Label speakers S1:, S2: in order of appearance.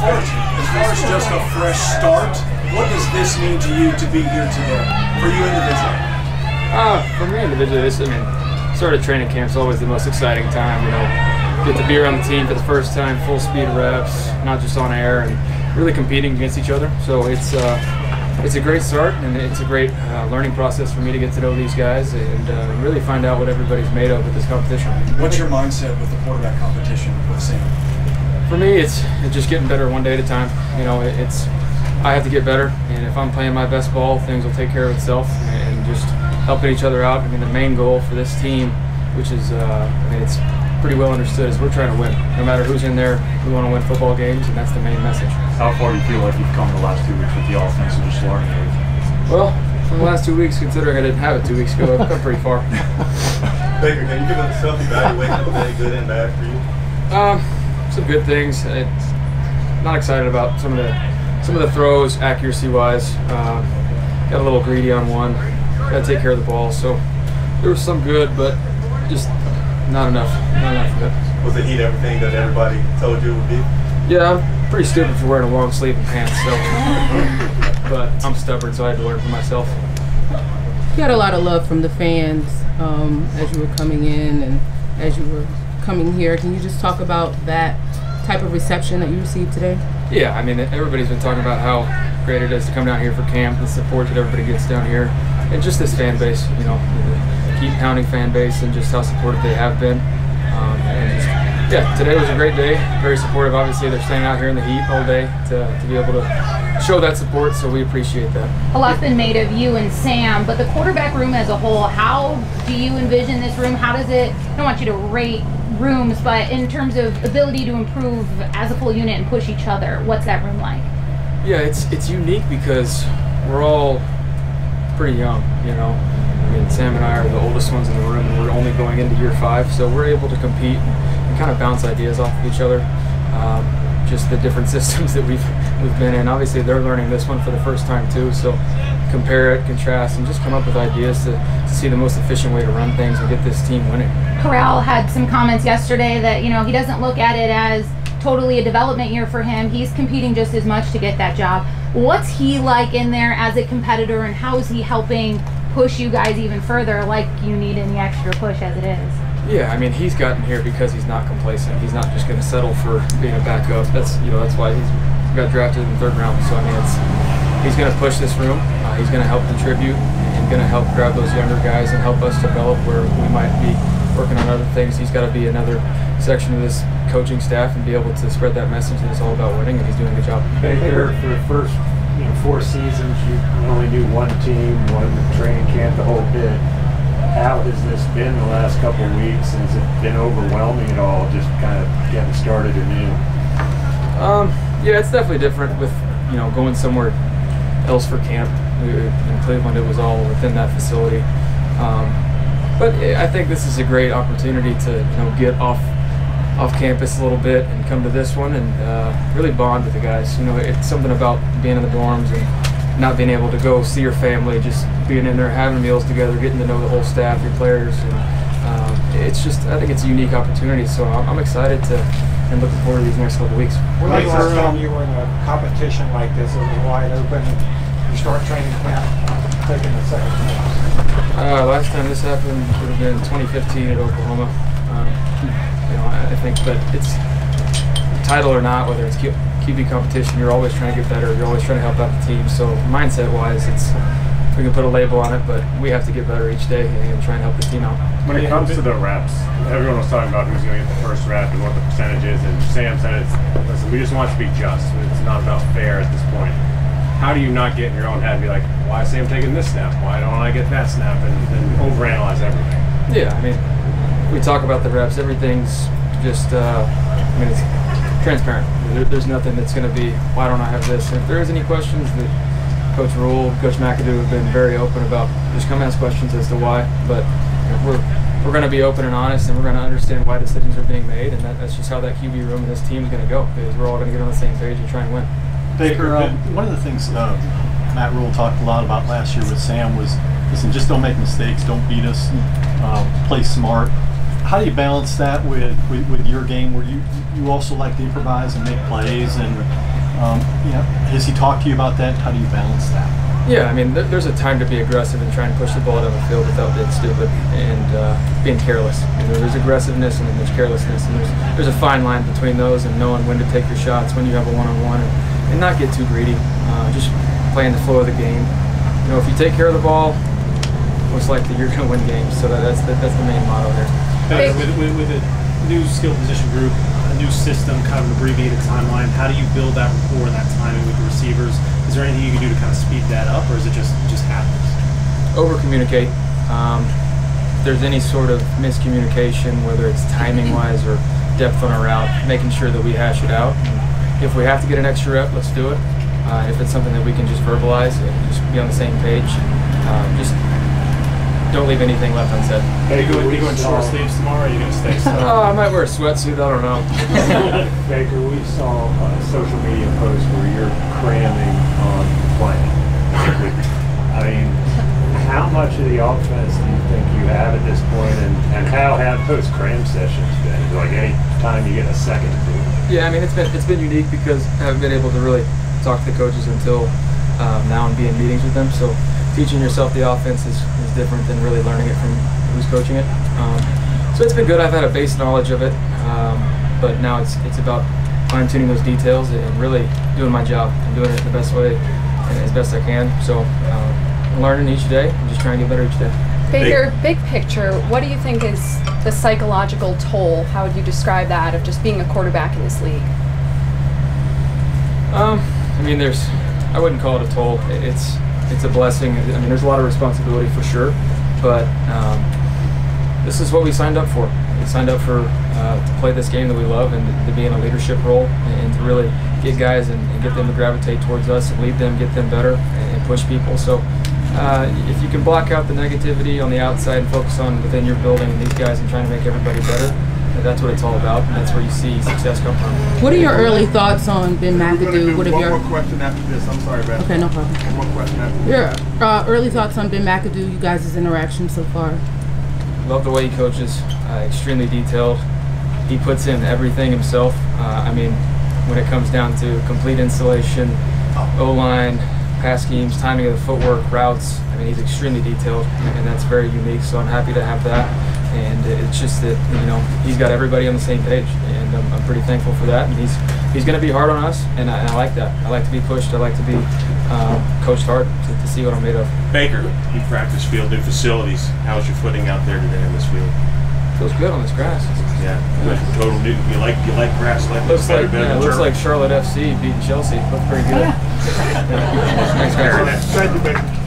S1: as just a fresh start, what does this mean to you to be here today, for you individually?
S2: For me individually, start of training camp is always the most exciting time. Get to be around the team for the first time, full speed reps, not just on air, and really competing against each other. So it's a great start, and it's a great learning process for me to get to know these guys and really find out what everybody's made of with this competition.
S1: What's your mindset with the quarterback competition with Sam?
S2: For me, it's just getting better one day at a time. I have to get better, and if I'm playing my best ball, things will take care of itself, and just helping each other out. The main goal for this team, which is, it's pretty well understood, is we're trying to win. No matter who's in there, we want to win football games, and that's the main message.
S3: How far do you feel like you've come the last 2 weeks with the offense and just learning it?
S2: Well, from the last 2 weeks, considering I didn't have it 2 weeks ago, I've come pretty far.
S4: Baker, can you give us a self-evaluation of the day, good and bad for you?
S2: Some good things. Not excited about some of the throws, accuracy-wise. Got a little greedy on one. Got to take care of the ball. So there was some good, but just not enough. Not enough of it.
S4: Was the heat everything that everybody told you it would be?
S2: Yeah, I'm pretty stupid for wearing a long sleeve and pants. So, but I'm stubborn, so I had to learn for myself.
S5: You had a lot of love from the fans as you were coming in and as you were coming here. Can you just talk about that type of reception that you received today?
S2: Yeah, everybody's been talking about how great it is to come down here for camp, the support that everybody gets down here, and just this fan base, the keep pounding fan base, and just how supportive they have been. Today was a great day, very supportive. Obviously, they're staying out here in the heat all day to be able to show that support, so we appreciate that.
S6: A lot's been made of you and Sam, but the quarterback room as a whole, how do you envision this room? How does it, I don't want you to rate rooms, but in terms of ability to improve as a full unit and push each other, what's that room like?
S2: Yeah, it's unique because we're all pretty young, Sam and I are the oldest ones in the room, and we're only going into year 5, so we're able to compete and kind of bounce ideas off of each other. Just the different systems that we've been in. Obviously, they're learning this one for the first time too, so compare it, contrast, and just come up with ideas to see the most efficient way to run things and get this team winning.
S6: Corral had some comments yesterday that, he doesn't look at it as totally a development year for him. He's competing just as much to get that job. What's he like in there as a competitor, and how is he helping push you guys even further, like you need any extra push as it is?
S2: Yeah, he's gotten here because he's not complacent. He's not just going to settle for being a backup. That's why he's got drafted in the 3rd round. So he's going to push this room. He's going to help contribute and going to help grab those younger guys and help us develop where we might be working on other things. He's got to be another section of this coaching staff and be able to spread that message that it's all about winning, and he's doing a good job.
S3: Baker, for the first 4 seasons, you only knew one team, one training camp, the whole bit. How has this been the last couple of weeks? Has it been overwhelming at all, just kind of getting started anew?
S2: Yeah, it's definitely different with going somewhere else for camp. In Cleveland, it was all within that facility. But I think this is a great opportunity to get off campus a little bit and come to this one and really bond with the guys. It's something about being in the dorms and not being able to go see your family, just being in there, having meals together, getting to know the whole staff, your players. I think it's a unique opportunity, so I'm excited and looking forward to these next couple of weeks.
S7: When was the last time you were in a competition like this? It was wide open. You start training camp, taking the second class.
S2: Last time this happened would have been 2015 at Oklahoma. I think, but it's title or not, whether it's QB competition, you're always trying to get better. You're always trying to help out the team. So mindset-wise, we can put a label on it, but we have to get better each day and try and help the team out.
S3: When it comes to the reps, everyone was talking about who's going to get the first rep and what the percentage is, and Sam said, listen, we just want it to be just. It's not about fair at this point. How do you not get in your own head and be like, why is Sam taking this snap? Why don't I get that snap? And overanalyze everything.
S2: Yeah, we talk about the reps. Everything's just, it's transparent. There's nothing that's going to be, why don't I have this? And if there is any questions that Coach Rule, Coach McAdoo have been very open about, just come ask questions as to why. But we're going to be open and honest, and we're going to understand why decisions are being made, and that's just how that QB room and this team is going to go, because we're all going to get on the same page and try and win.
S8: Baker, one of the things Matt Rule talked a lot about last year with Sam was, listen, just don't make mistakes, don't beat us, play smart. How do you balance that with your game, where you also like to improvise and make plays, and Has he talked to you about that? How do you balance that?
S2: Yeah, I mean, there's a time to be aggressive and try and push the ball down the field without being stupid and being careless. There's aggressiveness and then there's carelessness, and there's a fine line between those, and knowing when to take your shots, when you have a one-on-one, and not get too greedy. Just playing the flow of the game. If you take care of the ball, most likely you're going to win games. So that's the main motto here.
S9: With a new skill position group, a new system, kind of an abbreviated timeline, how do you build that rapport and that timing with the receivers? Is there anything you can do to kind of speed that up, or is it just happens?
S2: Over communicate. If there's any sort of miscommunication, whether it's timing wise or depth on a route, making sure that we hash it out. And if we have to get an extra rep, let's do it. If it's something that we can just verbalize and just be on the same page, just don't leave anything left unsaid.
S9: Are you going short sleeves tomorrow, or are you going to stay snug?
S2: I might wear a sweatsuit, I don't know.
S10: Baker, we saw a social media post where you're cramming on playing. I mean, how much of the offense do you think you have at this point, and how have those cram sessions been? Like any time you get a second to do it?
S2: Yeah, I mean, it's been unique because I haven't been able to really talk to the coaches until now and be in meetings with them. So teaching yourself the offense is different than really learning it from who's coaching it. So it's been good. I've had a base knowledge of it, but now it's about fine-tuning those details and really doing my job and doing it the best way and as best I can. So learning each day and just trying to get better each day.
S11: Baker, big picture, what do you think is the psychological toll? How would you describe that of just being a quarterback in this league?
S2: I mean, I wouldn't call it a toll. It's a blessing. I mean, there's a lot of responsibility for sure, but this is what we signed up for. We signed up for to play this game that we love and to be in a leadership role and to really get guys and get them to gravitate towards us and lead them, get them better, and push people. So if you can block out the negativity on the outside and focus on within your building and these guys and trying to make everybody better, that's what it's all about, and that's where you see success come from.
S5: What are your early thoughts on Ben McAdoo?
S4: One more question after this. I'm sorry, Beth.
S5: Okay, no problem.
S4: One more question after this.
S5: Your early thoughts on Ben McAdoo, you guys' interaction so far?
S2: Love the way he coaches. Extremely detailed. He puts in everything himself. I mean, when it comes down to complete installation, O-line, pass schemes, timing of the footwork, routes, I mean, he's extremely detailed, and that's very unique, so I'm happy to have that. And it's just that, he's got everybody on the same page, and I'm pretty thankful for that. And he's going to be hard on us, and I like that. I like to be pushed. I like to be coached hard to see what I'm made of.
S12: Baker, new practice field, new facilities. How's your footing out there today in this field?
S2: Feels good on this grass.
S12: Yeah, total new. You like grass?
S2: Looks like Charlotte FC beating Chelsea. Looks pretty good. Thanks, guys.
S4: Thank you, Baker.